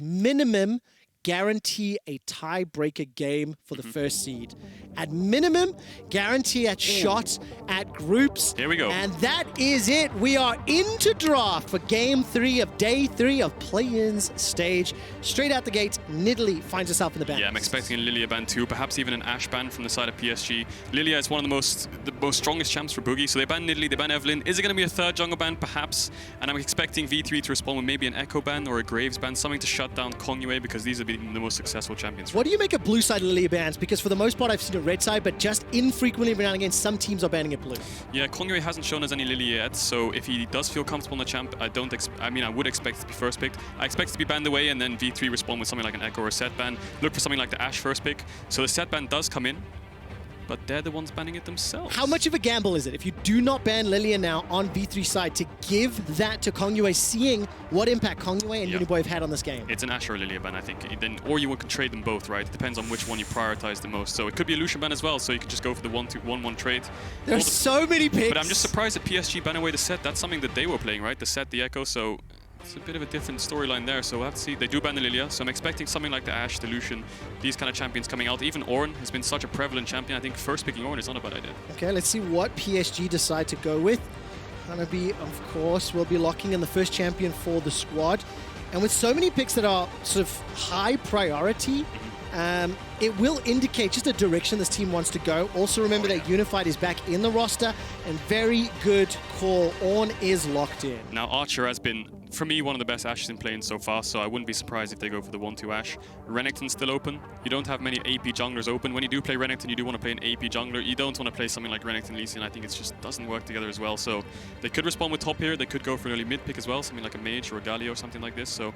minimum, guarantee a tiebreaker game for the first seed. At minimum, guarantee a shot at groups. Here we go. And that is it. We are into draft for game 3 of day 3 of play-ins stage. Straight out the gate, Nidalee finds herself in the band. Yeah, I'm expecting a Lilia ban too, perhaps even an Ashe ban from the side of PSG. Lilia is one of the most strongest champs for Boogie, so they ban Nidalee, they ban Evelynn. Is it going to be a third jungle ban? Perhaps. And I'm expecting V3 to respond with maybe an Echo ban or a Graves ban, something to shut down Kongyue, because these have been the most successful champions. What do you make of blue side Lilia bans? Because for the most part, I've seen it red side, but just infrequently every now and again, some teams are banning it blue. Yeah, Kongyue hasn't shown us any Lilia yet, so if he does feel comfortable in the champ, I would expect it to be first picked. I expect it to be banned away, and then V3 respond with something like an Echo or a set ban. Look for something like the Ashe first pick. So the set ban does come in, but they're the ones banning it themselves. How much of a gamble is it if you do not ban Lilia now on V3 side to give that to Kongyue, seeing what impact Kongyue and Uniboy have had on this game? It's an Ashe or a Lilia ban, I think. Or you can trade them both, right? It depends on which one you prioritize the most. So it could be a Lucian ban as well, so you could just go for the 1-1 trade. There's so many picks. But I'm just surprised that PSG ban away the set. That's something that they were playing, right? The set, the Echo, so it's a bit of a different storyline there, so we'll have to see. They do ban the Lilia, so I'm expecting something like the Ashe, the Lucian, these kind of champions coming out. Even Ornn has been such a prevalent champion. I think first picking Ornn is not a bad idea. Okay, let's see what PSG decide to go with. Gonna be, of course, we'll be locking in the first champion for the squad. And with so many picks that are sort of high priority, it will indicate just a direction this team wants to go. Also remember that Unified is back in the roster, and very good call. Ornn is locked in. Now Archer has been, for me, one of the best Ashes in playing so far, so I wouldn't be surprised if they go for the 1-2 Ashe. Renekton's still open. You don't have many AP junglers open. When you do play Renekton, you do want to play an AP jungler. You don't want to play something like Renekton Lee Sin. I think it just doesn't work together as well. So they could respond with top here. They could go for an early mid pick as well, something like a Mage or a Galio or something like this. So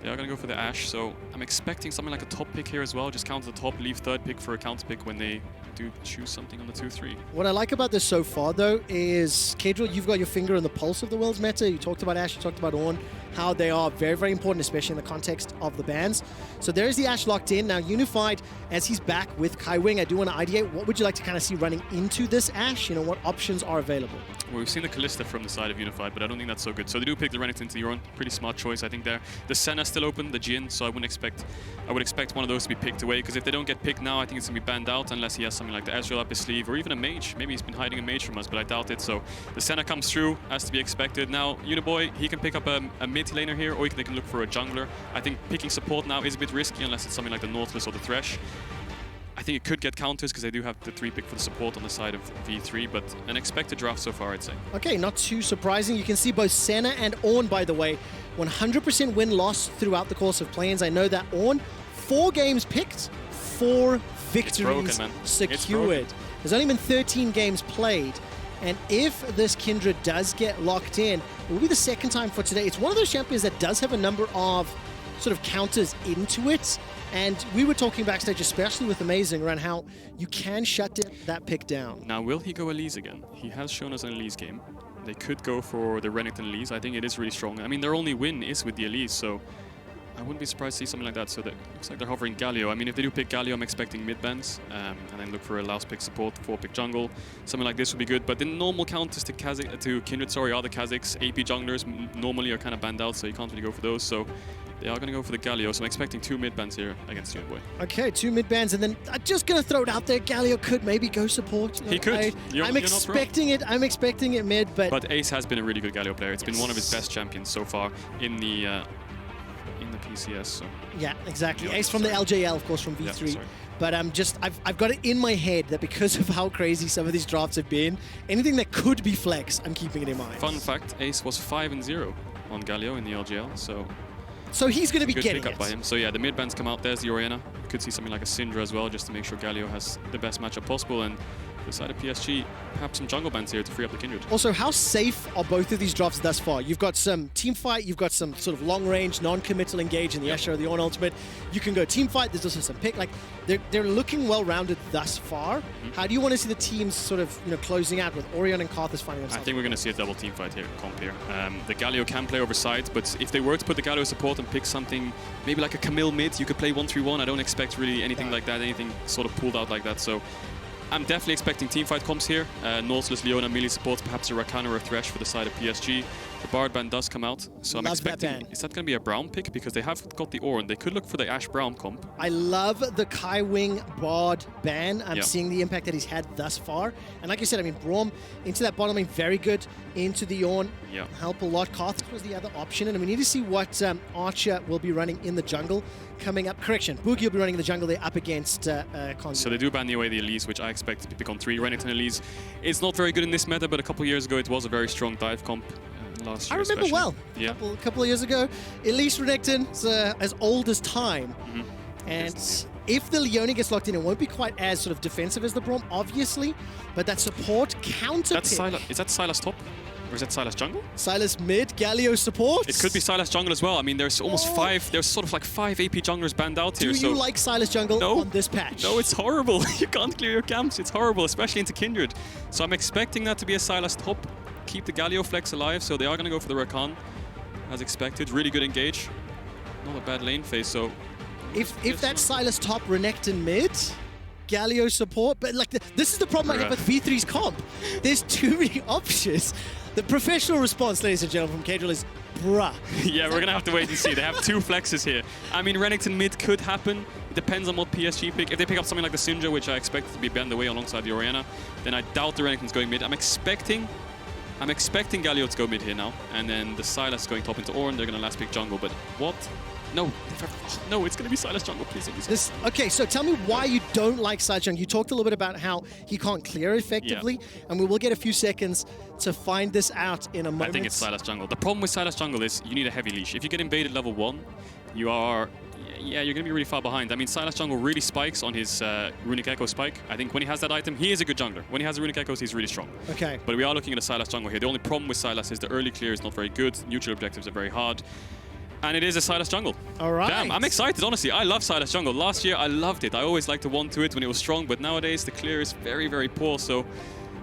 they are going to go for the Ashe. So I'm expecting something like a top pick here as well. Just counter the top, leave third pick for a counter pick when they do choose something on the 2-3. What I like about this so far, though, is, Kadril, you've got your finger on the pulse of the world's meta. You talked about Ashe, you talked about Ornn, how they are very, very important, especially in the context of the bans. So there is the Ashe locked in. Now, Unified, as he's back with Kai Wing, I do want to ideate, what would you like to kind of see running into this Ashe? You know, what options are available? Well, we've seen the Kalista from the side of Unified, but I don't think that's so good. So they do pick the Renekton to the Ornn. Pretty smart choice, I think, there. The Senna's still open, the Jhin, so I would expect one of those to be picked away, because if they don't get picked now, I think it's going to be banned out, unless he has something like the Ezreal up his sleeve, or even a Mage. Maybe he's been hiding a Mage from us, but I doubt it. So the Senna comes through, as to be expected. Now, Uniboy, he can pick up a mid laner here, or they can look for a jungler. I think picking support now is a bit risky, unless it's something like the Nautilus or the Thresh. I think it could get counters, because they do have the 3 pick for the support on the side of V3, but an expected draft so far, I'd say. Okay, not too surprising. You can see both Senna and Ornn, by the way, 100% win-loss throughout the course of play-ins. I know that Ornn, 4 games picked, 4 victories secured. There's only been 13 games played, and if this Kindred does get locked in, it will be the second time for today. It's one of those champions that does have a number of sort of counters into it. And we were talking backstage, especially with Amazing, around how you can shut that pick down. Now, will he go Elise again? He has shown us an Elise game. They could go for the Renekton Elise. I think it is really strong. I mean, their only win is with the Elise, so I wouldn't be surprised to see something like that. So that looks like they're hovering Galio. I mean, if they do pick Galio, I'm expecting mid bans, and then look for a last pick support, 4-pick jungle. Something like this would be good. But the normal counters to Kindred, are the Kha'Zix. AP junglers normally are kind of banned out, so you can't really go for those. So they are going to go for the Galio, so I'm expecting 2 mid bans here against Uniboy. Okay, 2 mid bans, and then I'm just going to throw it out there. Galio could maybe go support. He could. I'm expecting it. I'm expecting it mid, but Ace has been a really good Galio player. It's been one of his best champions so far in the PCS. So. Yeah, exactly. Ace from the LJL, of course, from V3. Yeah, but I've got it in my head that because of how crazy some of these drafts have been, anything that could be flex, I'm keeping it in mind. Fun fact, Ace was 5-0 on Galio in the LJL, so he's going to be getting it. By him. So yeah, the mid bans come out. There's the Orianna. You could see something like a Syndra as well, just to make sure Galio has the best matchup possible. And the side of PSG, perhaps some jungle bans here to free up the Kindred. Also, how safe are both of these drafts thus far? You've got some team fight, you've got some sort of long-range, non-committal engage in the Ashe or the Ornn ultimate. You can go team fight, there's also some pick. Like, they're looking well-rounded thus far. How do you want to see the teams sort of, closing out with Orion and Karthus finding themselves? I think we're going to see a double team fight here, comp here. The Galio can play over side, but if they were to put the Galio support and pick something, maybe like a Camille mid, you could play 1-3-1. I don't expect really anything like that, anything sort of pulled out like that. So I'm definitely expecting teamfight comps here. Nautilus, Leona, melee supports, perhaps a Rakan or a Thresh for the side of PSG. The Bard ban does come out, so I'm Love expecting... that ban. Is that going to be a brown pick? Because they have got the Ornn. They could look for the Ash Brown comp. I love the Kai Wing Bard ban. I'm Yeah. seeing the impact that he's had thus far. And like I said, I mean, Braum into that bottom lane, very good. Into the Ornn, Yeah. help a lot. Karthus was the other option. And we need to see what Archer will be running in the jungle coming up. Correction, Boogie will be running in the jungle there up against Congo. So they do ban away the Elise, which I expect to be pick on 3. Renekton Elise. It's not very good in this meta, but a couple years ago it was a very strong dive comp. Last year I remember especially. well, Yeah. a couple of years ago, Elise Renekton is as old as time. Mhm. And Yes. if the Leone gets locked in, it won't be quite as sort of defensive as the Braum, obviously, but that support counter That's pick. Sylas. Is that Sylas top? Or is that Sylas jungle? Sylas mid, Galio support. It could be Sylas jungle as well. I mean, there's almost Oh. 5, there's sort of like 5 AP junglers banned out Do here. you so like Sylas jungle No. on this patch? No, it's horrible. You can't clear your camps. It's horrible, especially into Kindred. So I'm expecting that to be a Sylas top. Keep the Galio flex alive, so they are going to go for the Rakan, as expected. Really good engage. Not a bad lane phase, so... If that's Sylas top, Renekton mid, Galio support, but like this is the problem I have with V3's comp. There's too many options. The professional response, ladies and gentlemen, from Cadril is bruh. Yeah, we're going to have to wait and see. They have 2 flexes here. I mean, Renekton mid could happen. It depends on what PSG pick. If they pick up something like the Syndra, which I expect to be banned away alongside the Orianna, then I doubt the Renekton's going mid. I'm expecting Galio to go mid here now, and then the Sylas going top into Ornn. They're going to last pick jungle, but what? No, no, it's going to be Sylas jungle, please. Okay, so tell me why you don't like Sylas jungle. You talked a little bit about how he can't clear effectively, and we will get a few seconds to find this out in a moment. I think it's Sylas jungle. The problem with Sylas jungle is you need a heavy leash. If you get invaded level 1, you are... Yeah, you're going to be really far behind. I mean, Sylas jungle really spikes on his Runic Echo spike. I think when he has that item, he is a good jungler. When he has the Runic Echoes, he's really strong. Okay. But we are looking at a Sylas jungle here. The only problem with Sylas is the early clear is not very good. Neutral objectives are very hard. And it is a Sylas jungle. All right. Damn, I'm excited, honestly. I love Sylas jungle. Last year, I loved it. I always liked to 1-2 it when it was strong, but nowadays the clear is very, very poor. So,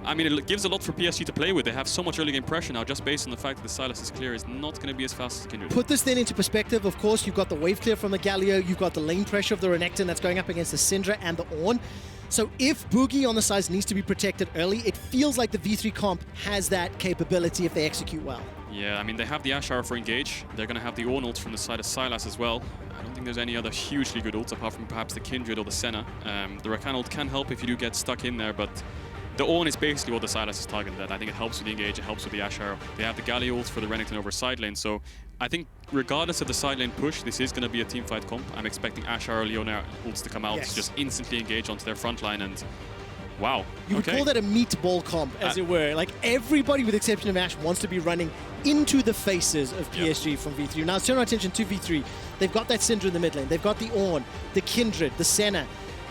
I mean, it gives a lot for PSG to play with. They have so much early game pressure now just based on the fact that the Sylas' clear is not going to be as fast as Kindred. Put this then into perspective. Of course, you've got the wave clear from the Galio, you've got the lane pressure of the Renekton that's going up against the Syndra and the Ornn. So if Boogie on the sides needs to be protected early, it feels like the V3 comp has that capability if they execute well. Yeah, I mean, they have the Ash Arrow for engage. They're going to have the Ornn ult from the side of Sylas as well. I don't think there's any other hugely good ults apart from perhaps the Kindred or the Senna. The Rakan ult can help if you do get stuck in there, but the Ornn is basically what the Sylas is targeted at. I think it helps with the engage, it helps with the Ash Arrow. They have the Galio ult for the Renekton over side lane, so I think regardless of the side lane push, this is going to be a teamfight comp. I'm expecting Ash Arrow, Leona ults to come out, just instantly engage onto their front line, and wow. You would call that a meatball comp, as it were. Like, everybody with the exception of Ash wants to be running into the faces of PSG from V3. Now, let's turn our attention to V3. They've got that Syndra in the mid lane. They've got the Ornn, the Kindred, the Senna.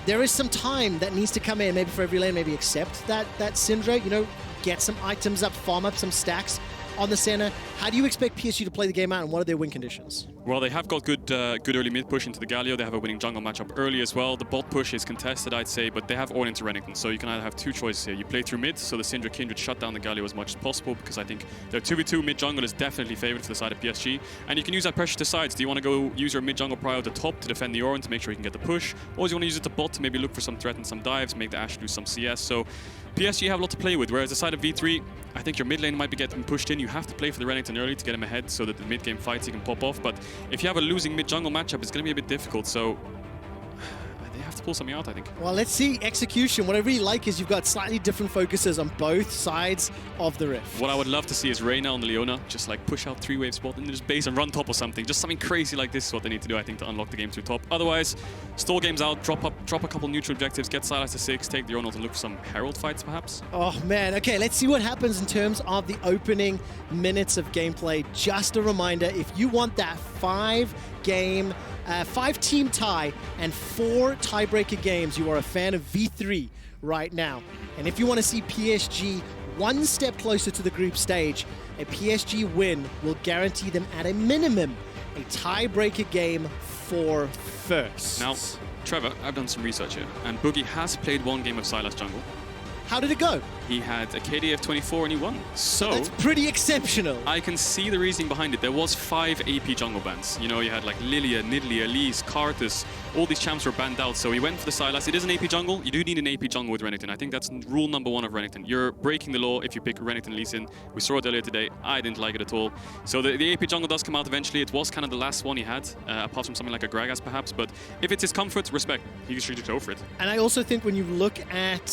There is some time that needs to come in, maybe for every lane, maybe accept that Syndra, you know, get some items up, farm up some stacks on the Senna. How do you expect PSG to play the game out, and what are their win conditions? Well, they have got good early mid push into the Galio. They have a winning jungle matchup early as well. The bot push is contested, I'd say, but they have Ornn into Renekton, so you can either have 2 choices here. You play through mid, so the Syndra Kindred shut down the Galio as much as possible, because I think their 2v2 mid jungle is definitely favored for the side of PSG. And you can use that pressure to sides. Do you want to go use your mid jungle prio at the top to defend the Ornn to make sure you can get the push? Or do you want to use it to bot to maybe look for some threat and some dives, make the Ashe do some CS? So PSG have a lot to play with, whereas the side of V3, I think your mid lane might be getting pushed in. You have to play for the Renekton early to get him ahead so that the mid game fights he can pop off. But if you have a losing mid jungle matchup, it's going to be a bit difficult. So they have to pull something out, I think. Well, let's see execution. What I really like is you've got slightly different focuses on both sides of the rift. What I would love to see is Reyna on the Leona just like push out 3-wave spot and then just base and run top or something. Just something crazy like this is what they need to do, I think, to unlock the game through top. Otherwise, stall games out, drop a couple neutral objectives, get Sylas to 6, take the Ornn to look for some Herald fights, perhaps. Oh, man. Okay, let's see what happens in terms of the opening minutes of gameplay. Just a reminder, if you want that 5-team tie and 4 tiebreaker games, you are a fan of V3 right now. And if you want to see PSG one step closer to the group stage, a PSG win will guarantee them at a minimum a tiebreaker game for first. Now, Trevor, I've done some research here, and Boogie has played 1 game of Sylas jungle. How did it go? He had a KD of 24 and he won. So that's pretty exceptional. I can see the reasoning behind it. There was 5 AP jungle bans. You know, you had like Lilia, Nidalee, Elise, Karthus. All these champs were banned out. So he went for the Sylas. It is an AP jungle. You do need an AP jungle with Renekton. I think that's rule number 1 of Renekton. You're breaking the law if you pick Renekton Lee Sin. We saw it earlier today. I didn't like it at all. So the AP jungle does come out eventually. It was kind of the last one he had, apart from something like a Gragas perhaps. But if it's his comfort, respect. He should go for it. And I also think when you look at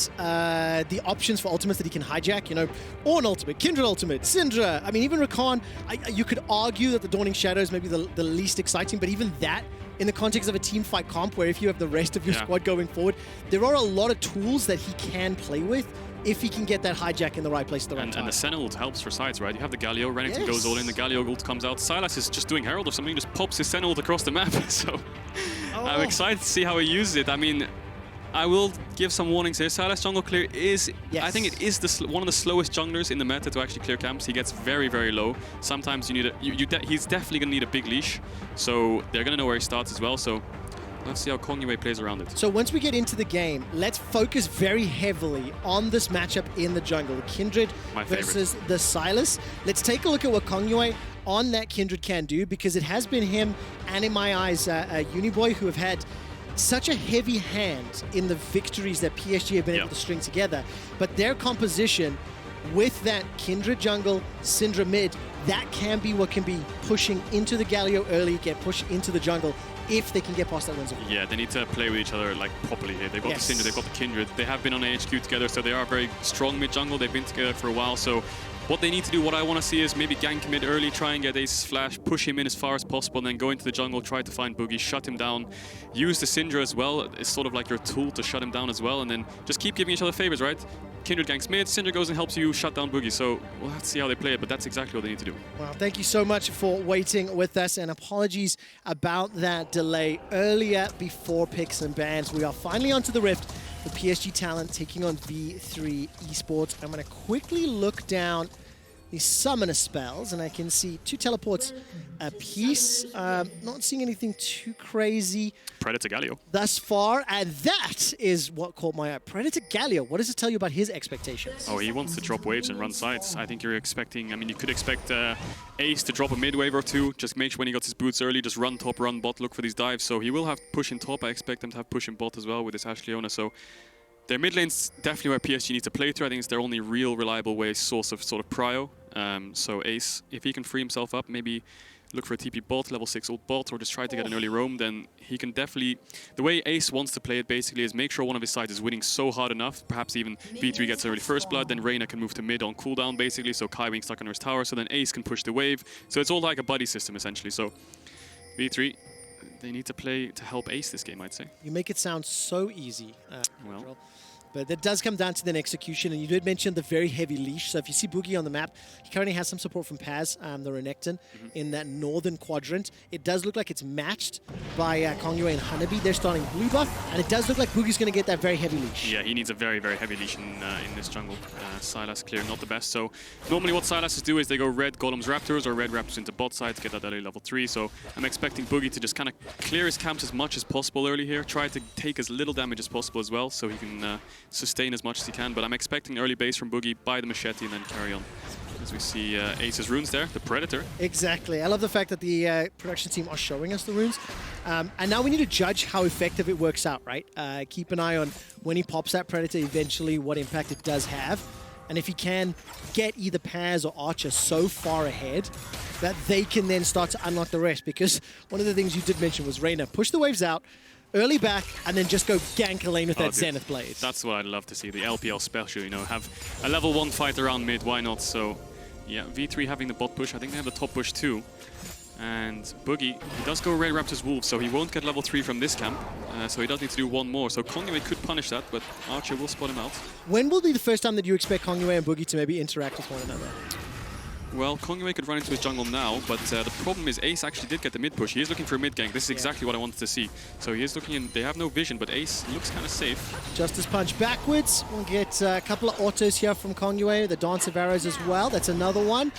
the options for ultimates that he can hijack, you know, Ornn ultimate, Kindred ultimate, Syndra, I mean, even Rakan, you could argue that the Dawning Shadow is maybe the least exciting, but even that, in the context of a team fight comp, where if you have the rest of your squad going forward, there are a lot of tools that he can play with if he can get that hijack in the right place at the right time. And the Senna ult helps for sides, right? You have the Galio, Renekton goes all in, the Galio ult comes out. Sylas is just doing Herald or something, he just pops his Senna ult across the map. So I'm excited to see how he uses it. I mean, I will give some warnings here. Sylas jungle clear is, I think it is one of the slowest junglers in the meta to actually clear camps. He gets very, very low. Sometimes you need he's definitely going to need a big leash. So they're going to know where he starts as well. So let's see how Kongyue plays around it. So once we get into the game, let's focus very heavily on this matchup in the jungle. Kindred versus the Sylas. Let's take a look at what Kongyue on that Kindred can do, because it has been him and, in my eyes, Uniboy, who have had such a heavy hand in the victories that PSG have been able to string together. But their composition with that Kindred jungle, Syndra mid, that can be what can be pushing into the Galio early, get pushed into the jungle if they can get past that Windsor. Yeah, they need to play with each other like properly here. They've got the Syndra, they've got the Kindred. They have been on AHQ together, so they are very strong mid jungle. They've been together for a while, so what they need to do, what I want to see, is maybe gank mid early, try and get Ace's flash, push him in as far as possible, and then go into the jungle, try to find Boogie, shut him down. Use the Syndra as well. It's sort of like your tool to shut him down as well, and then just keep giving each other favors, right? Kindred ganks mid, Syndra goes and helps you shut down Boogie, so we'll have to see how they play it, but that's exactly what they need to do. Well, thank you so much for waiting with us, and apologies about that delay earlier before picks and bans. We are finally onto the Rift with PSG Talon taking on V3 Esports. I'm going to quickly look down the summoner spells, and I can see 2 teleports apiece. Not seeing anything too crazy. Predator Galio thus far, and that is what caught my eye. Predator Galio, what does it tell you about his expectations? Oh, he wants to drop waves and run sides. I think you're expecting, I mean, you could expect Ace to drop a mid wave or 2, just make sure when he got his boots early, just run top, run bot, look for these dives. So he will have push in top. I expect them to have push in bot as well with this Ashe Leona. So their mid lane's definitely where PSG needs to play through. I think it's their only real reliable source of sort of prio. So Ace, if he can free himself up, maybe look for a TP bot, level 6 ult bot, or just try to get an early roam, then he can definitely... The way Ace wants to play it basically is make sure one of his sides is winning so hard enough, perhaps even V3 gets early first blood, then Reyna can move to mid on cooldown basically, so Kai being stuck under his tower, so then Ace can push the wave. So it's all like a buddy system essentially. So V3, they need to play to help Ace this game, I'd say. You make it sound so easy. Well, but that does come down to then execution, and you did mention the very heavy leash. So if you see Boogie on the map, he currently has some support from Paz, the Renekton, in that northern quadrant. It does look like it's matched by Kongyue and Hanabi. They're starting blue buff, and it does look like Boogie's going to get that very heavy leash. Yeah, he needs a very, very heavy leash in this jungle. Sylas clear, not the best. So normally what Sylas do is they go red Golems Raptors or red Raptors into bot side to get that early level 3. So I'm expecting Boogie to just kind of clear his camps as much as possible early here. Try to take as little damage as possible as well, so he can sustain as much as he can, but I'm expecting early base from Boogie, buy the machete, and then carry on. As we see Ace's runes there, the Predator. Exactly. I love the fact that the production team are showing us the runes. And now we need to judge how effective it works out, right? Keep an eye on when he pops that Predator, eventually what impact it does have. And if he can get either Paz or Archer so far ahead that they can then start to unlock the rest. Because one of the things you did mention was Reyna, push the waves out, early back, and then just go gank a lane with that Zenith Blade. That's what I'd love to see, the LPL special, you know, have a level 1 fight around mid, why not? So, yeah, V3 having the bot push, I think they have the top push too. And Boogie, he does go Red Raptors Wolf, so he won't get level 3 from this camp, so he does need to do 1 more. So Kongyue could punish that, but Archer will spot him out. When will be the first time that you expect Kongyue and Boogie to maybe interact with one another? Well, Kongyue could run into his jungle now, but the problem is Ace actually did get the mid push. He is looking for a mid gank. This is exactly what I wanted to see. So he is looking in. They have no vision, but Ace looks kind of safe. Justice Punch backwards. We'll get a couple of autos here from Kongyue. The Dance of Arrows as well. That's another one.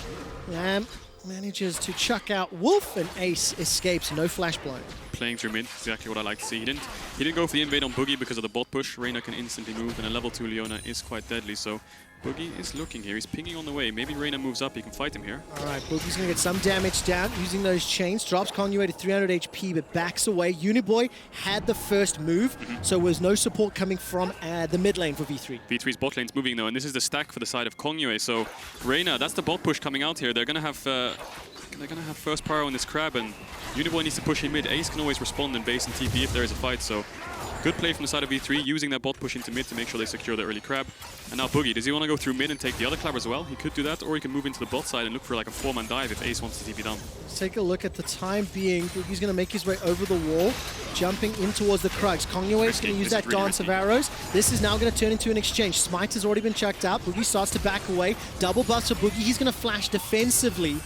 Manages to chuck out Wolf, and Ace escapes. No flash blown. playing through mid. Exactly what I like to see. He didn't go for the invade on Boogie because of the bot push. Reyna can instantly move, and a level 2 Leona is quite deadly. So Boogie is looking here. He's pinging on the way. Maybe Reyna moves up. He can fight him here. All right, Boogie's going to get some damage down using those chains. Drops Kongyue to 300 HP, but backs away. Uniboy had the first move, so there was no support coming from the mid lane for V3. V3's bot lane's moving though, and this is the stack for the side of Kongyue. So Reyna, that's the bot push coming out here. They're going to have first power on this crab, and Uniboy needs to push in mid. Ace can always respond in base and TP if there is a fight, so good play from the side of V3, using that bot push into mid to make sure they secure the early crab. And now Boogie, does he want to go through mid and take the other crab as well? He could do that, or he can move into the bot side and look for like a 4-man dive if Ace wants to TP down. Let's take a look at the time being. Boogie's going to make his way over the wall, jumping in towards the Krugs. Kongyue is going to use that dance of arrows. This is now going to turn into an exchange. Smite has already been chucked out. Boogie starts to back away. Double buffs for Boogie. He's going to flash defensively,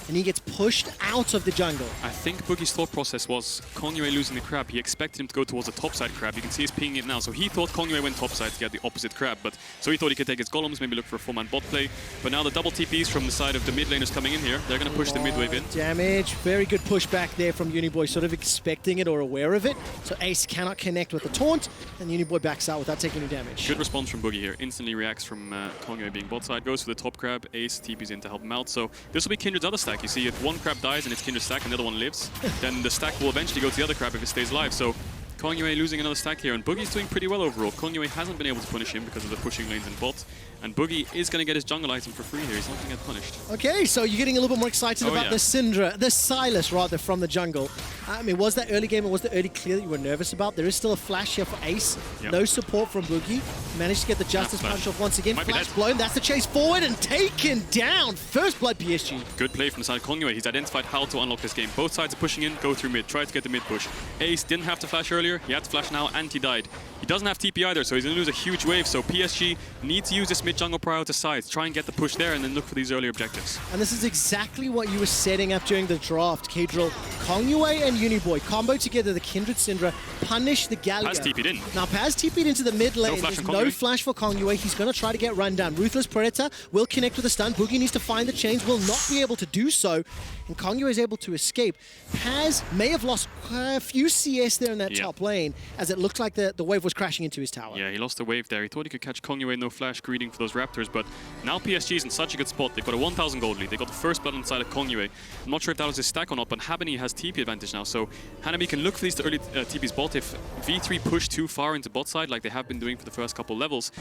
and he gets pushed out of the jungle. I think Boogie's thought process was Kongyue losing the crab. He expected him to go towards the topside crab. You can see he's pinging it now. So he thought Kongyue went topside to get the opposite crab. But so he thought he could take his golems, maybe look for a 4-man bot play. But now the double TPs from the side of the mid laners coming in here. They're going to push the mid wave in. Damage. Very good push back there from Uniboy, sort of expecting it or aware of it. So Ace cannot connect with the taunt, and Uniboy backs out without taking any damage. Good response from Boogie here. Instantly reacts from Kongyue being bot side. Goes for the top crab. Ace TPs in to help him out. So this will be Kindred's other stack. You see if one crab dies and it's Kindred's stack and the other one lives, then the stack will eventually go to the other crab if it stays alive. So Kongyue losing another stack here, and Boogie's doing pretty well overall. Kongyue hasn't been able to punish him because of the pushing lanes and bot, and Boogie is going to get his jungle item for free here. He's not going to get punished. Okay, so you're getting a little bit more excited about the Syndra, the Silas rather, from the jungle. I mean, was that early game or was the early clear that you were nervous about? There is still a flash here for Ace. Yep. No support from Boogie. Managed to get the Justice Punch off once again. Might flash blown. That's the chase forward and taken down. First blood PSG. Good play from the side of Kongyue. He's identified how to unlock this game. Both sides are pushing in, go through mid, try to get the mid push. Ace didn't have to flash earlier. He had to flash now, and he died. He doesn't have TP either, so he's going to lose a huge wave. So PSG needs to use this mid jungle prior to sides. Try and get the push there and then look for these early objectives. And this is exactly what you were setting up during the draft, Kadril. Kongyue and Uniboy combo together, the Kindred Syndra, punish the Gallia. Paz TP'd in. Now Paz TP'd into the mid lane. There's no flash for Kongyue. He's going to try to get run down. Ruthless Predator will connect with a stun. Boogie needs to find the chains, will not be able to do so. And Kongyue is able to escape. Paz may have lost a few CS there in that top lane, as it looked like the wave was crashing into his tower. Yeah, he lost the wave there. He thought he could catch Kongyue, no flash, greeting for those Raptors, but now PSG is in such a good spot. They've got a 1,000 gold lead. They got the first blood inside of Kongyue. I'm not sure if that was his stack or not, but Habani has TP advantage now, so Hanabi can look for these early TPs bot. If V3 push too far into bot side, like they have been doing for the first couple levels,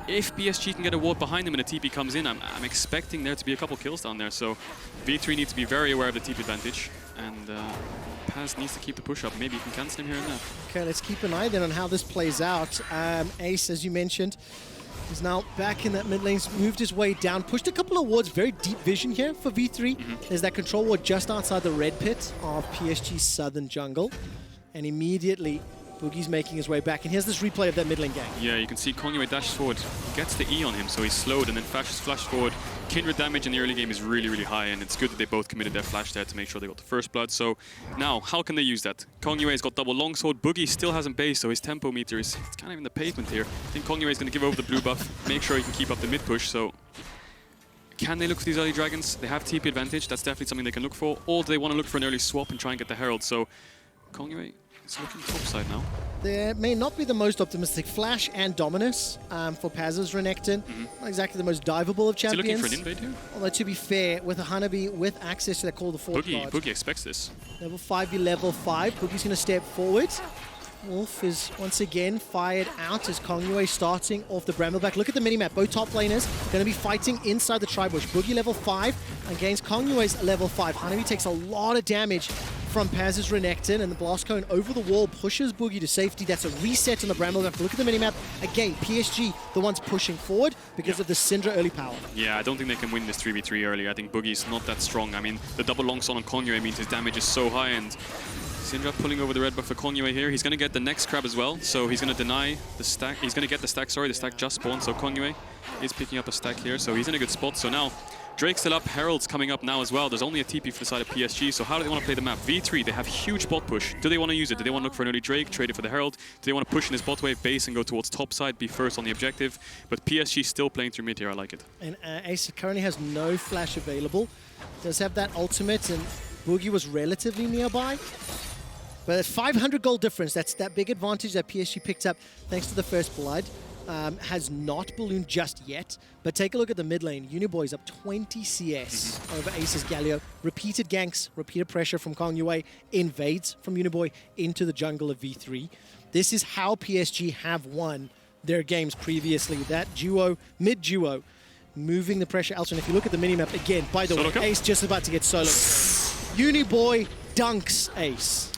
if PSG can get a ward behind them and a TP comes in, I'm expecting there to be a couple kills down there, so V3 needs to be very aware of the TP advantage, and Paz needs to keep the push up. Maybe he can cancel him here and there. Okay, let's keep an eye then on how this plays out. Ace, as you mentioned, is now back in that mid lane, moved his way down, pushed a couple of wards, very deep vision here for V3. There's that control ward just outside the red pit of PSG's southern jungle, and immediately Boogie's making his way back, and here's this replay of that mid lane gang. Yeah, you can see Kongyue dashes forward, gets the E on him, so he's slowed, and then flash forward. Kindred damage in the early game is really, really high, and it's good that they both committed their flash there to make sure they got the first blood. So now, how can they use that? Kongyue's got double longsword. Boogie still hasn't base, so his tempo meter is kind of in the pavement here. I think Kongyue is going to give over the blue buff, make sure he can keep up the mid push. So can they look for these early dragons? They have TP advantage. That's definitely something they can look for. Or do they want to look for an early swap and try and get the herald? So Kongyue is looking topside now. There may not be the most optimistic flash and Dominus for Paz's Renekton. Not exactly the most diveable of champions. Is he looking for an invade here? Although, to be fair, with a Hanabi with access to that Call the Fort card, Boogie expects this. Level 5 be level 5. Boogie's going to step forward. Wolf is once again fired out as Kongyue starting off the Brambleback. Look at the minimap. Both top laners going to be fighting inside the Tribush. Boogie level 5 against Kongyue's level 5. Hanabi takes a lot of damage from Paz's Renekton, and the Blast Cone over the wall pushes Boogie to safety. That's a reset on the Brambleback. Look at the minimap. Again, PSG, the ones pushing forward because of the Syndra early power. Yeah, I don't think they can win this 3v3 early. I think Boogie's not that strong. I mean, the double longsword on Kongyue means his damage is so high, and Syndra pulling over the red buff for Kongyue here. He's going to get the next crab as well, so he's going to deny the stack. He's going to get the stack, sorry, the stack just spawned, so Kongyue is picking up a stack here, so he's in a good spot. So now, Drake's still up, Herald's coming up now as well. There's only a TP for the side of PSG, so how do they want to play the map? V3, they have huge bot push. Do they want to use it? Do they want to look for an early Drake, trade it for the Herald? Do they want to push in this bot wave base and go towards top side, be first on the objective? But PSG still playing through mid here, I like it. And Ace currently has no flash available. Does have that ultimate, and Boogie was relatively nearby. But 500 gold difference, that's that big advantage that PSG picked up thanks to the first blood. Has not ballooned just yet, but take a look at the mid lane. Uniboy's up 20 CS over Ace's Galio. Repeated ganks, repeated pressure from Kong Yue, invades from Uniboy into the jungle of V3. This is how PSG have won their games previously. That duo, mid duo, moving the pressure elsewhere. And if you look at the minimap again, by the way, Ace just about to get solo. Uniboy dunks Ace.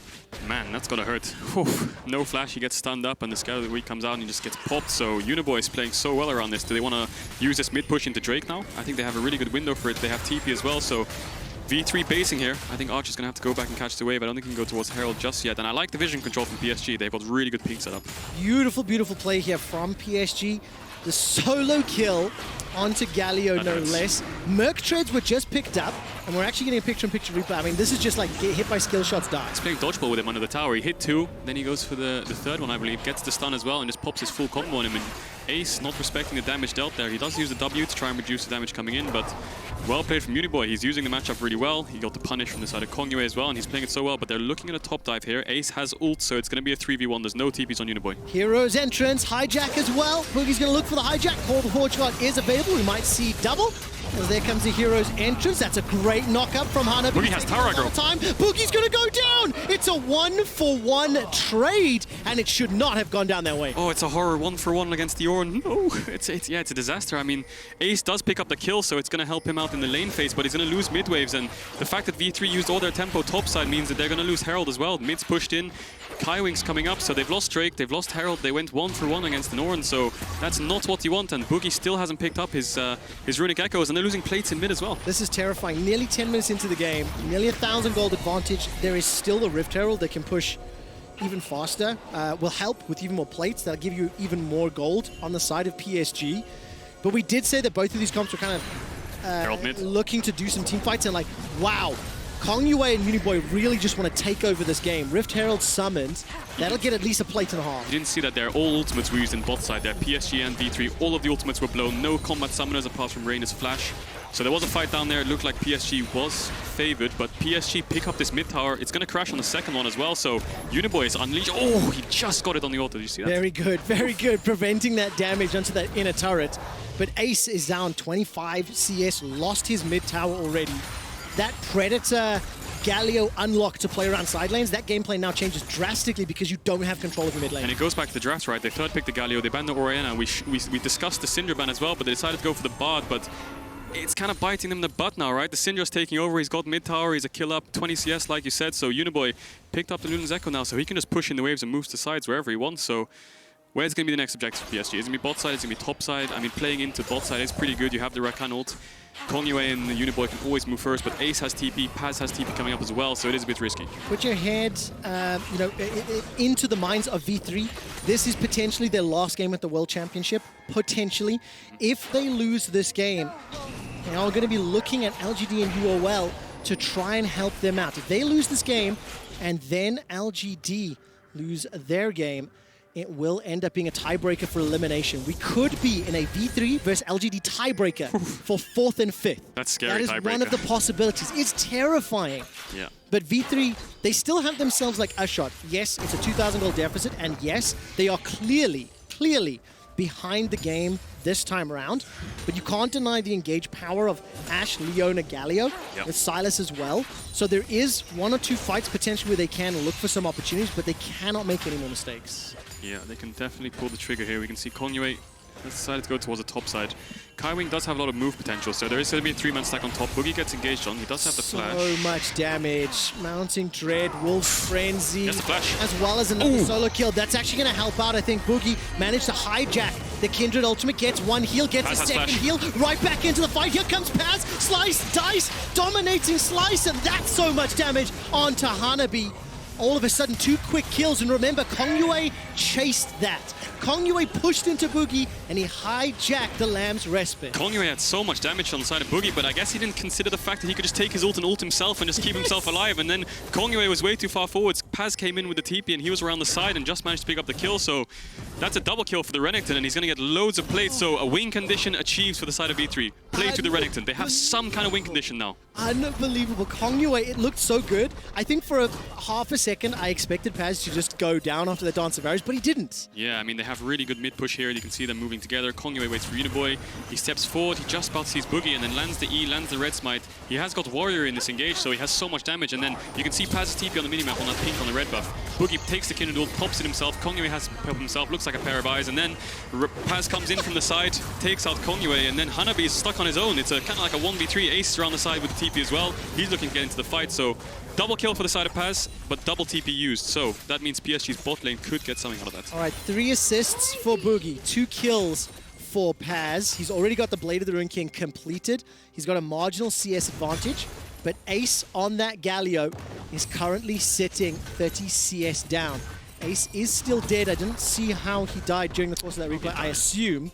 Man, that's gonna hurt. Whew. No flash, he gets stunned up, and the Scout of the Week comes out and he just gets popped. So Uniboy is playing so well around this. Do they want to use this mid push into Drake now? I think they have a really good window for it. They have TP as well, so V3 basing here. I think Archer's gonna have to go back and catch the wave. I don't think he can go towards Herald just yet. And I like the vision control from PSG. They've got really good peek setup. Beautiful, beautiful play here from PSG. The solo kill onto Galio, no less. Merc treads were just picked up, and we're actually getting a picture-in-picture replay. I mean, this is just like get hit by skill shots, die. He's playing dodgeball with him under the tower. He hit 2, then he goes for the third one, I believe, gets the stun as well, and just pops his full combo on him. And Ace not respecting the damage dealt there. He does use the W to try and reduce the damage coming in, but well played from Uniboy. He's using the matchup really well. He got the punish from the side of Kong Yue as well, and he's playing it so well, but they're looking at a top dive here. Ace has ult, so it's going to be a 3v1. There's no TPs on Uniboy. Hero's entrance, hijack as well. Boogie's going to look for the hijack. Call the Horde shot is available. We might see double. As there comes the Hero's entrance. That's a great knock-up from Hana. Boogie has tower aggro. Boogie's going to go down. It's a 1-for-1 trade, and it should not have gone down that way. Oh, it's a horror 1-for-1 against the Ornn. No, it's a disaster. I mean, Ace does pick up the kill, so it's going to help him out in the lane phase, but he's going to lose mid waves. And the fact that V3 used all their tempo topside means that they're going to lose Herald as well. Mid's pushed in. Kaiwing's coming up, so they've lost Drake, they've lost Herald, they went 1-for-1 against the Ornn, so that's not what you want, and Boogie still hasn't picked up his Runic Echoes, and they're losing plates in mid as well. This is terrifying. Nearly 10 minutes into the game, nearly 1,000 gold advantage. There is still the Rift Herald that can push even faster, will help with even more plates, that'll give you even more gold on the side of PSG. But we did say that both of these comps were kind of looking to do some team fights, and like, wow. Kong Yue and Uniboy really just want to take over this game. Rift Herald summoned. That'll get at least a plate and a half. You didn't see that there. All ultimates were used in bot side there. PSG and V3, all of the ultimates were blown. No combat summoners apart from Raina's flash. So there was a fight down there. It looked like PSG was favored, but PSG pick up this mid tower. It's going to crash on the second one as well. So Uniboy is unleashed. Oh, he just got it on the auto. Did you see that? Very good, very good. Preventing that damage onto that inner turret. But Ace is down 25 CS, lost his mid tower already. That Predator Galio unlock to play around side lanes, that gameplay now changes drastically because you don't have control of your mid lane. And it goes back to the drafts, right? They third picked the Galio, they banned the Oriana. We discussed the Syndra ban as well, but they decided to go for the Bard, but it's kind of biting them in the butt now, right? The Syndra's taking over, he's got mid tower, he's a kill up, 20 CS like you said, so Uniboy picked up the Luna's Echo now, so he can just push in the waves and moves to sides wherever he wants, so where's going to be the next objective for PSG? Is it going to be bot side? Is it going to be top side? I mean, playing into bot side is pretty good. You have the Rakan ult. Kong Yue and the Uniboy can always move first, but Ace has TP, Paz has TP coming up as well, so it is a bit risky. Put your head, into the minds of V3. This is potentially their last game at the World Championship, potentially. If they lose this game, they are going to be looking at LGD and UOL to try and help them out. If they lose this game, and then LGD lose their game, it will end up being a tiebreaker for elimination. We could be in a V3 versus LGD tiebreaker for 4th and 5th. That's scary. That is one of the possibilities. It's terrifying. Yeah. But V3, they still have themselves like a shot. Yes, it's a 2,000 gold deficit, and yes, they are clearly behind the game this time around. But you can't deny the engaged power of Ashe, Leona, Galio, with Silas as well. So there is 1 or 2 fights potentially where they can look for some opportunities, but they cannot make any more mistakes. Yeah, they can definitely pull the trigger here. We can see Kong Yue has decided to go towards the top side. Kaiwing does have a lot of move potential, so there is going to be a 3-man stack on top. Boogie gets engaged on. He does have the flash. So much damage. Mounting Dread, Wolf Frenzy, the flash. as well as another solo kill. That's actually going to help out, I think. Boogie managed to hijack the Kindred ultimate, gets 1 heal, gets a second heal, right back into the fight. Here comes Paz, Slice, Dice, dominating Slice, and that's so much damage onto Hanabi. All of a sudden, 2 quick kills, and remember, Kong Yue chased that. Kong Yue pushed into Boogie, and he hijacked the Lamb's Respite. Kong Yue had so much damage on the side of Boogie, but I guess he didn't consider the fact that he could just take his ult and ult himself and just keep himself alive, and then Kong Yue was way too far forwards. Paz came in with the TP, and he was around the side and just managed to pick up the kill, so That's a double kill for the Renekton, and he's going to get loads of plates. So a win condition achieved for the side of V3. Play to the Renekton. They have some kind of win condition now. Unbelievable. Kongyue, it looked so good. I think for half a second, I expected Paz to just go down after the Dance of Arrows, but he didn't. Yeah, I mean, they have really good mid push here. You can see them moving together. Kongyue waits for Uniboy. He steps forward. He just about sees Boogie and then lands the E, lands the Red Smite. He has got Warrior in this engage, so he has so much damage. And then you can see Paz's TP on the minimap on that pink on the red buff. Boogie takes the Kindred ult, pops it himself. Kongyue has helped himself. Looks like a pair of eyes. And then Paz comes in from the side, takes out Kongyue. And then Hanabi is stuck on his own. It's a kind of like a 1v3. Ace around the side with the TP as well. He's looking to get into the fight, so double kill for the side of Paz, but double TP used. So that means PSG's bot lane could get something out of that. All right, 3 assists for Boogie, 2 kills for Paz. He's already got the Blade of the Rune King completed. He's got a marginal CS advantage, but Ace on that Galio is currently sitting 30 CS down. Ace is still dead. I didn't see how he died during the course of that replay. I assume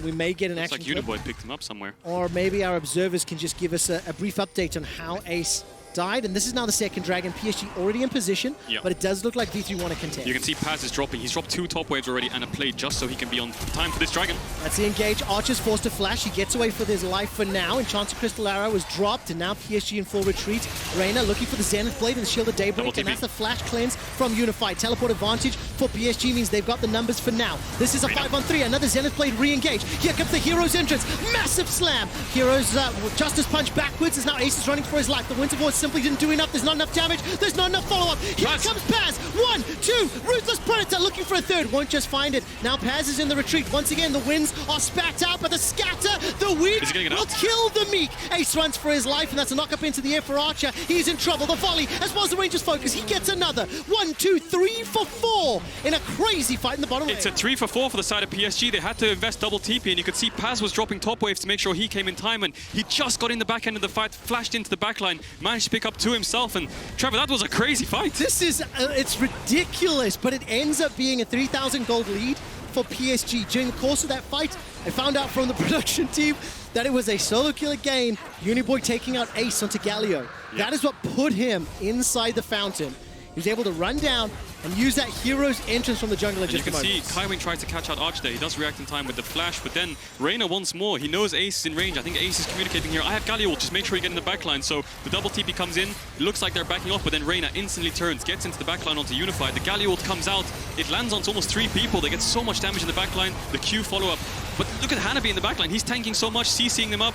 we may get an action clip. Looks like Uniboy picked him up somewhere. Or maybe our observers can just give us a brief update on how Ace died. And this is now the second dragon. PSG already in position, but it does look like V3 want to contest. You can see Paz is dropping. He's dropped 2 top waves already and a plate just so he can be on time for this dragon. That's the engage. Archer's forced to flash. He gets away with his life for now. Enchanted Crystal Arrow is dropped, and now PSG in full retreat. Reyna looking for the Zenith Blade and the Shield of Daybreak, and that's the flash cleanse from Unified. Teleport advantage for PSG means they've got the numbers for now. This is a 5-on-3. Another Zenith Blade re-engage. Here comes the Hero's entrance. Massive slam. Hero's Justice Punch backwards as now Ace is running for his life. The Winter Ward simply didn't do enough. There's not enough damage. There's not enough follow-up. Here comes Paz. 1, 2. Ruthless Predator looking for a third. Won't just find it. Now Paz is in the retreat. Once again, the winds are spat out, but the scatter, the wind will kill the Meek. Ace runs for his life, and that's a knock-up into the air for Archer. He's in trouble. The volley, as well as the Rangers focus. He gets another. 1, 2, 3 for 4 in a crazy fight in the bottom lane. It's a 3 for 4 for the side of PSG. They had to invest double TP, and you could see Paz was dropping top waves to make sure he came in time, and he just got in the back end of the fight, flashed into the backline, managed to pick up 2 himself. And Trevor, that was a crazy fight. This is, it's ridiculous, but it ends up being a 3,000 gold lead for PSG. During the course of that fight, I found out from the production team that it was a solo kill again. Uniboy taking out Ace onto Galio. That is what put him inside the fountain. He was able to run down and use that Hero's entrance from the jungle in just a moment. You can see Kaiwing tries to catch out Arch there. He does react in time with the flash, but then Reyna once more. He knows Ace is in range. I think Ace is communicating here. I have Galio, just make sure you get in the backline. So the double TP comes in. It looks like they're backing off, but then Reyna instantly turns, gets into the backline onto Unified. The Galio ult comes out. It lands onto almost 3 people. They get so much damage in the backline. The Q follow-up. But look at Hanabi in the backline. He's tanking so much, CCing them up.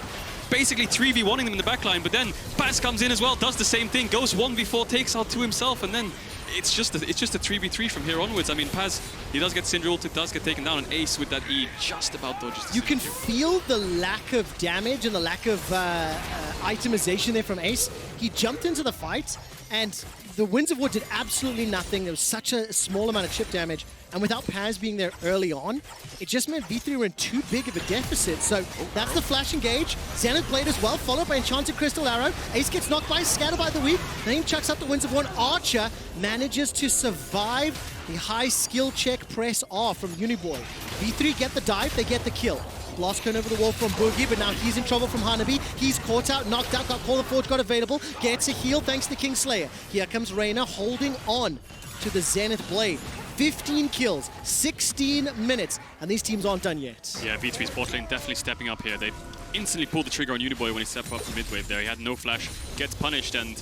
Basically 3v1ing them in the backline, but then Paz comes in as well, does the same thing, goes 1v4, takes out 2 himself, and then it's just a 3v3 from here onwards. I mean, Paz, he does get Syndra ult, it does get taken down, and Ace with that E just about dodges. You can feel the lack of damage and the lack of itemization there from Ace. He jumped into the fight, and the Winds of War did absolutely nothing. There was such a small amount of chip damage, and without Paz being there early on, it just meant V3 were in too big of a deficit. So that's the flash engage. Zenith Blade as well, followed by Enchanted Crystal Arrow. Ace gets knocked by, scattered by the weak. Then he chucks up the Winds of War. Archer manages to survive the high skill check press off from Uniboy. V3 get the dive, they get the kill. Blast cone over the wall from Boogie, but now he's in trouble from Hanabi. He's caught out, knocked out, got Call of Forge, got available, gets a heal thanks to Kingslayer. Here comes Reyna holding on to the Zenith Blade. 15 kills, 16 minutes, and these teams aren't done yet. Yeah, V3's bot lane definitely stepping up here. They instantly pulled the trigger on Uniboy when he stepped up from mid-wave there. He had no flash, gets punished, and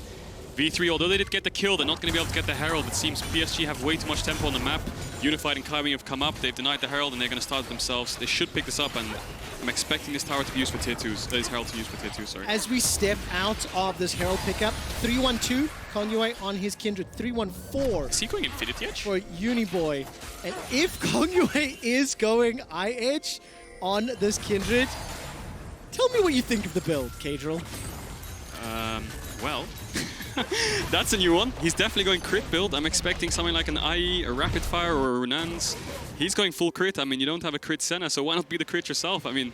V3, although they did get the kill, they're not going to be able to get the Herald. It seems PSG have way too much tempo on the map. Unified and Kaiwing have come up, they've denied the Herald, and they're going to start it themselves. They should pick this up, and I'm expecting this tower to be used for tier 2s. This Herald to be used for tier 2, sorry. As we step out of this Herald pickup, 3-1-2, Kongyue on his Kindred, 3-1-4. Is he going Infinity Edge? For Uniboy. And if Kongyue is going I-Edge on this Kindred, tell me what you think of the build, Kadril. Well, that's a new one. He's definitely going crit build. I'm expecting something like an IE, a Rapid Fire, or a Renans. He's going full crit. I mean, you don't have a crit Senna, so why not be the crit yourself? I mean,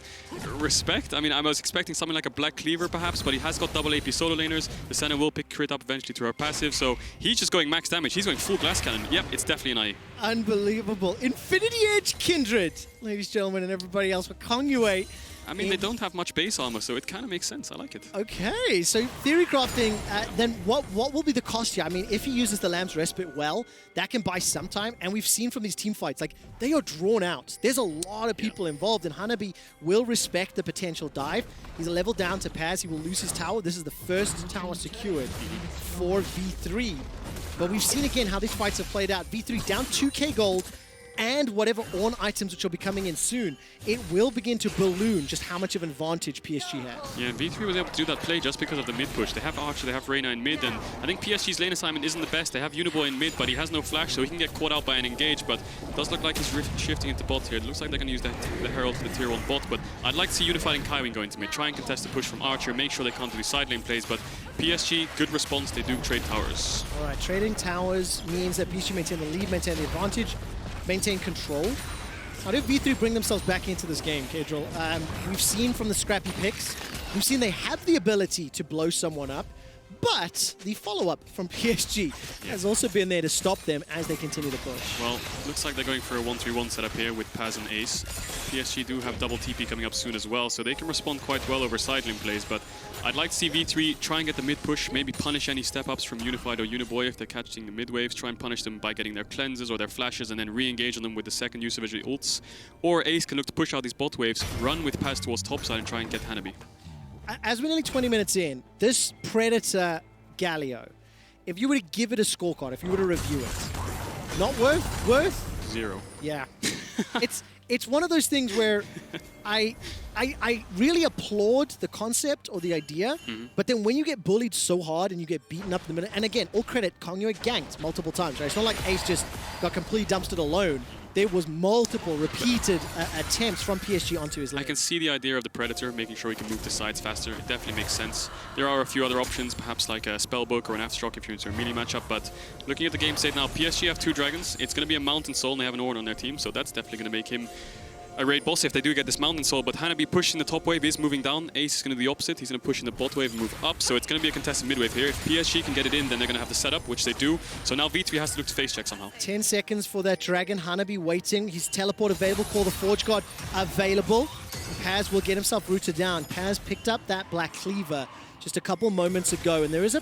respect. I mean, I was expecting something like a Black Cleaver, perhaps, but he has got double AP solo laners. The Senna will pick crit up eventually through our passive, so he's just going max damage. He's going full Glass Cannon. Yep, it's definitely an IE. Unbelievable. Infinity Edge Kindred, ladies and gentlemen, and everybody else. But Kongyue, I mean, they don't have much base armor, so it kind of makes sense. I like it. Okay, so theory crafting, then what will be the cost here? I mean, if he uses the Lamb's Respite well, that can buy some time, and we've seen from these team fights, like, they are drawn out. There's a lot of people involved, and Hanabi will respect the potential dive. He's a level down to Paz. He will lose his tower. This is the first tower secured for V3. But we've seen again how these fights have played out. V3 down 2k gold, and whatever Ornn items which will be coming in soon, it will begin to balloon just how much of an advantage PSG has. Yeah, and V3 was able to do that play just because of the mid push. They have Archer, they have Reyna in mid, and I think PSG's lane assignment isn't the best. They have Uniboy in mid, but he has no flash, so he can get caught out by an engage, but it does look like he's shifting into bot here. It looks like they're going to use the Herald for the tier 1 bot, but I'd like to see Unified and Kaiwing go into mid. Try and contest the push from Archer, make sure they can't do these side lane plays, but PSG, good response. They do trade towers. All right, trading towers means that PSG maintain the lead, maintain the advantage, maintain control. How do V3 bring themselves back into this game, Kedril? We've seen from the scrappy picks, we've seen they have the ability to blow someone up, but the follow-up from PSG has also been there to stop them as they continue to push. Well, looks like they're going for a 1-3-1 setup here with Paz and Ace. PSG do have double TP coming up soon as well, so they can respond quite well over side lane plays, but I'd like to see V3 try and get the mid push, maybe punish any step-ups from Unified or Uniboy if they're catching the mid waves, try and punish them by getting their cleanses or their flashes and then re-engage on them with the second use of the ults. Or Ace can look to push out these bot waves, run with Paz towards topside and try and get Hanabi. As we're nearly 20 minutes in, this Predator Galio, if you were to give it a scorecard, if you were to review it, not worth? 0. Yeah. It's one of those things where I really applaud the concept or the idea, but then when you get bullied so hard and you get beaten up in the minute, and again, all credit, Kongyue ganked multiple times, right? It's not like Ace just got completely dumpstered alone. There was multiple repeated attempts from PSG onto his lane. I can see the idea of the Predator, making sure he can move the sides faster. It definitely makes sense. There are a few other options, perhaps like a Spellbook or an Aftershock if you're into a melee matchup, but looking at the game state now, PSG have 2 dragons. It's going to be a Mountain Soul, and they have an Ornn on their team, so that's definitely going to make him a raid boss if they do get this Mountain Soul, but Hanabi pushing the top wave is moving down. Ace is going to do the opposite. He's going to push in the bot wave and move up, so it's going to be a contested mid wave here. If PSG can get it in, then they're going to have the setup, which they do. So now V3 has to look to face check somehow. 10 seconds for that dragon. Hanabi waiting. His teleport available. Call the Forge God available. Paz will get himself rooted down. Paz picked up that Black Cleaver just a couple moments ago, and there is a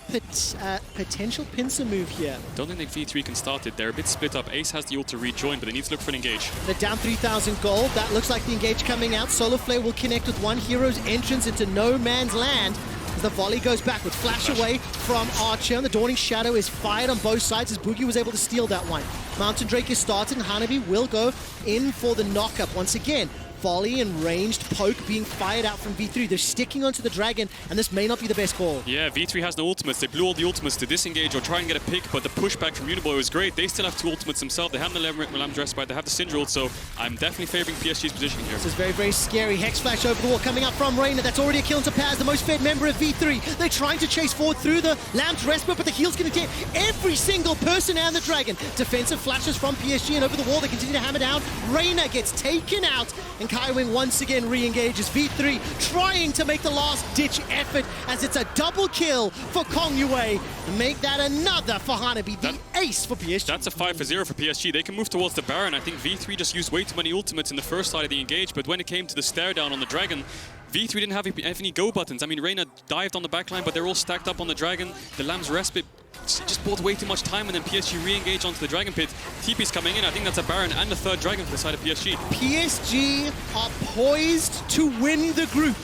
potential pincer move here. Don't think V3 can start it. They're a bit split up. Ace has the ult to rejoin, but they need to look for an engage. They're down 3,000 gold. That looks like the engage coming out. Solar Flare will connect with one hero's entrance into no man's land. As the volley goes backwards, flash away from Archer, and the Dawning Shadow is fired on both sides as Boogie was able to steal that one. Mountain Drake is started, and Hanabi will go in for the knockup once again. Volley and ranged poke being fired out from V3. They're sticking onto the dragon, and this may not be the best call. Yeah, V3 has no ultimates. They blew all the ultimates to disengage or try and get a pick, but the pushback from Uniboy was great. They still have 2 ultimates themselves. They have the Lamb's Respite, they have the Syndra ult, so I'm definitely favoring PSG's positioning here. This is very, very scary. Hex Flash over the wall coming up from Reyna. That's already a kill into Paz, the most fed member of V3. They're trying to chase forward through the Lamb's Respite, but the heal's going to get every single person and the dragon. Defensive flashes from PSG, and over the wall they continue to hammer down. Reyna gets taken out, and Kaiwing once again re-engages. V3 trying to make the last-ditch effort as it's a double kill for Kongyue and make that another for Hanabi, the ace for PSG. That's a 5-0 for PSG. They can move towards the Baron. I think V3 just used way too many ultimates in the first side of the engage, but when it came to the stare down on the Dragon, V3 didn't have any go buttons. I mean, Reyna dived on the backline, but they're all stacked up on the Dragon. The Lamb's Respite just bought way too much time, and then PSG re-engage onto the Dragon Pit. TP's coming in. I think that's a Baron and the 3rd Dragon for the side of PSG. PSG are poised to win the group.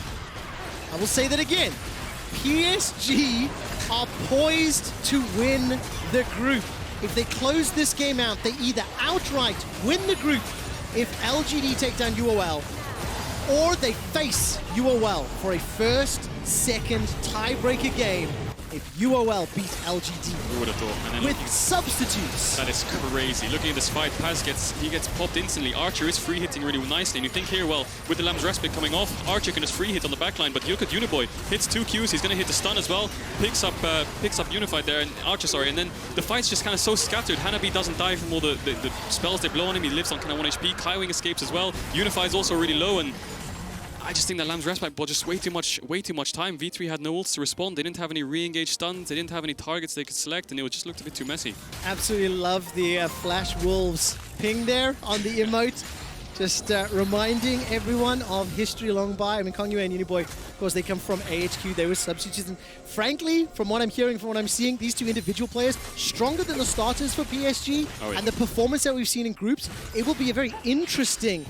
I will say that again. PSG are poised to win the group. If they close this game out, they either outright win the group if LGD take down UOL, or they face UOL for a first, second tiebreaker game if UOL beat LGD. Who would have thought? And then with substitutes. That is crazy. Looking at this fight, Paz gets popped instantly. Archer is free hitting really nicely, and you think here, well, with the Lamb's Respite coming off, Archer can just free hit on the backline. But you look at Uniboy, hits 2 Qs, he's going to hit the stun as well, picks up Unified there, and Archer, sorry, and then the fight's just kind of so scattered. Hanabi doesn't die from all the spells they blow on him. He lives on kind of 1 HP. Kaiwing escapes as well. Unified's also really low, and I just think that Lamb's Respite bought just way too much time. V3 had no ults to respond. They didn't have any re-engage stuns. They didn't have any targets they could select, and it just looked a bit too messy. Absolutely love the Flash Wolves ping there on the emote. Just reminding everyone of history long by. I mean, Kongyue and Uniboy, of course, they come from AHQ. They were substitutes. And frankly, from what I'm hearing, from what I'm seeing, these two individual players, stronger than the starters for PSG. Oh, yeah. And the performance that we've seen in groups, it will be a very interesting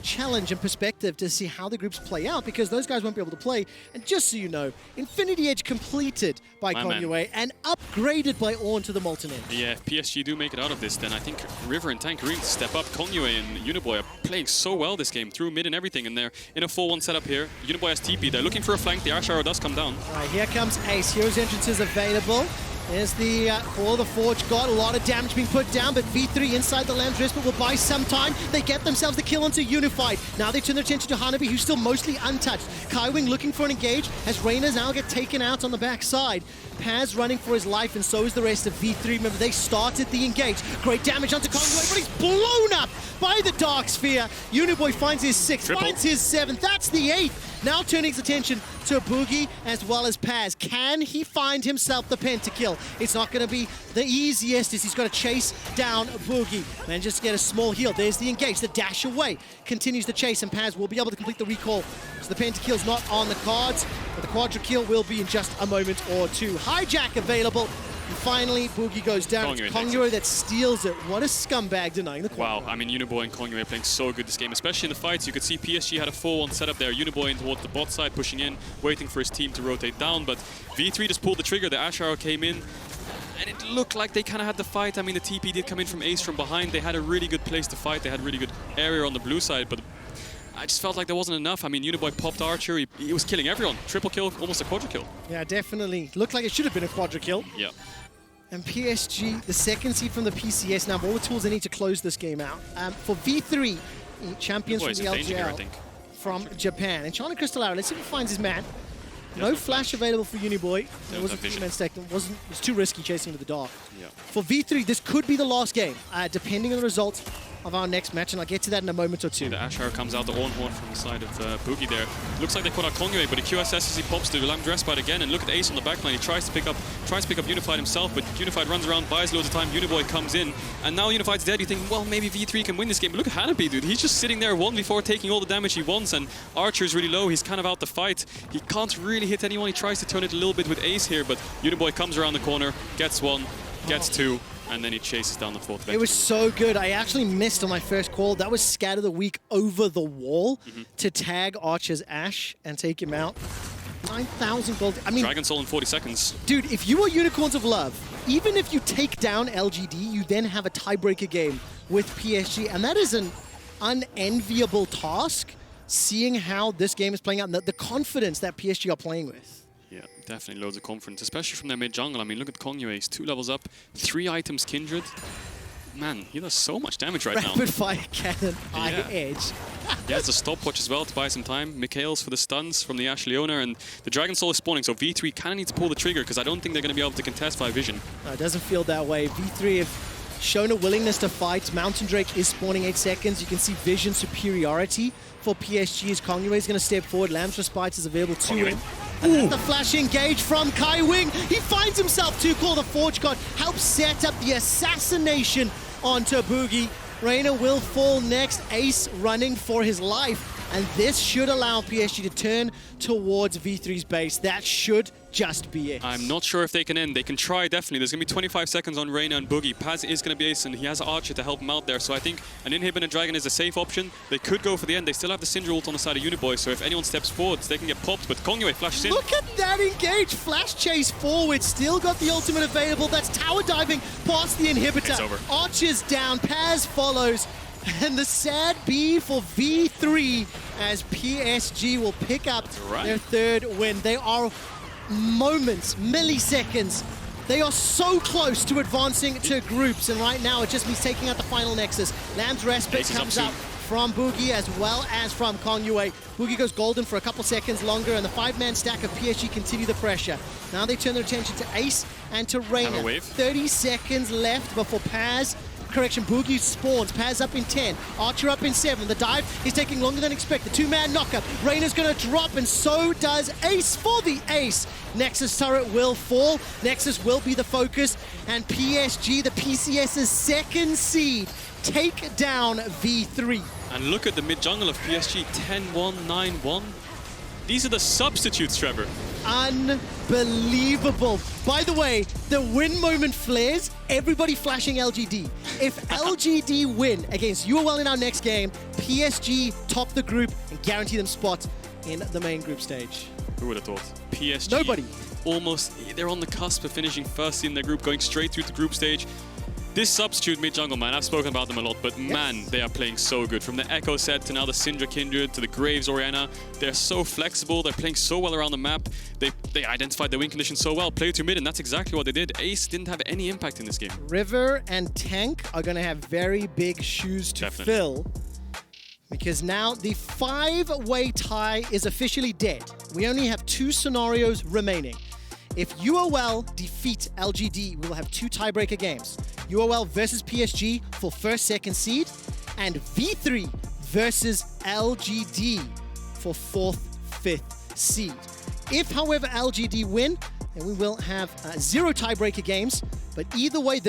challenge and perspective to see how the groups play out, because those guys won't be able to play. And just so you know, Infinity Edge completed by Kongyue and upgraded by Ornn to the Molten Edge. Yeah, if PSG do make it out of this, then I think River and Tankerine step up. Kongyue and Uniboy are playing so well this game, through mid and everything, and they're in a 4-1 setup here. Uniboy has TP, they're looking for a flank, the Ash Arrow does come down. All right, here comes Ace. Hero's Entrance is available. There's the Call of the Forge God. A lot of damage being put down, but V3 inside the Lamb's Wrist, but will buy some time. They get themselves the kill onto Unified. Now they turn their attention to Hanabi, who's still mostly untouched. Kaiwing looking for an engage as Reina's now get taken out on the backside. Paz running for his life, and so is the rest of V3. Remember, they started the engage. Great damage onto Kongyue, but he's blown up by the Dark Sphere. Uniboy finds his 6th, finds his 7th. That's the 8th. Now turning his attention to Boogie as well as Paz. Can he find himself the pentakill? It's not going to be the easiest as he's got to chase down Boogie. And just get a small heal. There's the engage. The dash away continues the chase, and Paz will be able to complete the recall. So the pentakill's not on the cards, but the quadra kill will be in just a moment or two. Hijack available. And finally, Boogie goes down. It's Kongyue that steals it. What a scumbag denying the quadra. Wow, I mean, Uniboy and Kongyue are playing so good this game, especially in the fights. You could see PSG had a 4-1 setup there. Uniboy in towards the bot side, pushing in, waiting for his team to rotate down. But V3 just pulled the trigger. The Ash Arrow came in, and it looked like they kind of had the fight. I mean, the TP did come in from Ace from behind. They had a really good place to fight. They had really good area on the blue side, but I just felt like there wasn't enough. I mean, Uniboy popped Archer. He was killing everyone. Triple kill, almost a quadra kill. Yeah, definitely. Looked like it should have been a quadra kill. Yeah. And PSG, the second seed from the PCS, now have all the tools they need to close this game out. For V3, champions from the LGL from Japan. And China Crystal Arrow, let's see if he finds his man. No flash available for Uniboy. There was a three-man stack. It was too risky chasing into the dark. Yeah. For V3, this could be the last game, depending on the results of our next match, and I'll get to that in a moment or two. The Ash Arrow comes out, the Ornn Horn from the side of Boogie there. Looks like they caught out Kongyue, but the QSS as he pops the Lamb Respite again, and look at Ace on the backline. He tries to pick up Unified himself, but Unified runs around, buys loads of time. Uniboy comes in, and now Unified's dead. You think, well, maybe V3 can win this game. But look at Hanabi, dude. He's just sitting there 1v4, taking all the damage he wants, and Archer's really low. He's kind of out the fight. He can't really hit anyone. He tries to turn it a little bit with Ace here, but Uniboy comes around the corner, gets one, gets two, and then he chases down the fourth. It was so good. I actually missed on my first call. That was Scat of the Week over the wall to tag Archer's Ash and take him out. 9,000 gold. I mean, Dragon Soul in 40 seconds. Dude, if you are Unicorns of Love, even if you take down LGD, you then have a tiebreaker game with PSG, and that is an unenviable task, seeing how this game is playing out and the confidence that PSG are playing with. Yeah, definitely loads of confidence, especially from their mid jungle. I mean, look at Kongyue. He's 2 levels up, 3 items Kindred. Man, he does so much damage right now. Rapid fire cannon, high edge. He has the stopwatch as well to buy some time. Mikhail's for the stuns from the Ash Leona, and the Dragon Soul is spawning, so V3 kind of needs to pull the trigger because I don't think they're going to be able to contest by vision. No, it doesn't feel that way. V3 have shown a willingness to fight. Mountain Drake is spawning 8 seconds. You can see vision superiority for PSG as Kongyue is going to step forward. Lamb's Respite is available to him. And the flash engage from Kaiwing. He finds himself to call the Forge God. Helps set up the assassination onto Boogie. Reina will fall next. Ace running for his life. And this should allow PSG to turn towards V3's base. That should just be it. I'm not sure if they can end. They can try, definitely. There's going to be 25 seconds on Reina and Boogie. Paz is going to be Ace, and he has Archer to help him out there. So I think an Inhib and a Dragon is a safe option. They could go for the end. They still have the Syndra ult on the side of Uniboy, so if anyone steps forward, they can get popped. But Kongyue flashes in. Look at that engage. Flash chase forward. Still got the ultimate available. That's tower diving past the inhibitor. It's over. Archer's down. Paz follows. And the sad B for V3 as PSG will pick up their 3rd win. They are moments, milliseconds. They are so close to advancing to groups, and right now it just means taking out the final Nexus. Lamb's Respite comes out from Boogie as well as from Kongyue. Boogie goes golden for a couple seconds longer, and the 5-man stack of PSG continue the pressure. Now they turn their attention to Ace and to Reina. 30 seconds left before Paz. Correction, Boogie spawns. Paz up in 10. Archer up in 7. The dive is taking longer than expected. 2-man knockup. Reina's going to drop, and so does Ace for the ace. Nexus turret will fall. Nexus will be the focus. And PSG, the PCS's 2nd seed, take down V3. And look at the mid jungle of PSG, 10-1, 9-1. These are the substitutes, Trevor. Unbelievable. By the way, the win moment flares, everybody flashing LGD. If LGD win against UOL in our next game, PSG top the group and guarantee them spots in the main group stage. Who would have thought? PSG. Nobody. Almost, they're on the cusp of finishing first in their group, going straight through the group stage. This substitute mid-jungle, man, I've spoken about them a lot, but man, they are playing so good. From the Echo set to now the Syndra Kindred to the Graves Orianna, they're so flexible, they're playing so well around the map. They identified their win condition so well, play to mid, and that's exactly what they did. Ace didn't have any impact in this game. River and Tank are going to have very big shoes to fill, because now the 5-way tie is officially dead. We only have 2 scenarios remaining. If UOL defeat LGD, we will have 2 tiebreaker games. UOL versus PSG for first, second seed, and V3 versus LGD for 4th, 5th seed. If, however, LGD win, then we will have 0 tiebreaker games. But either way, this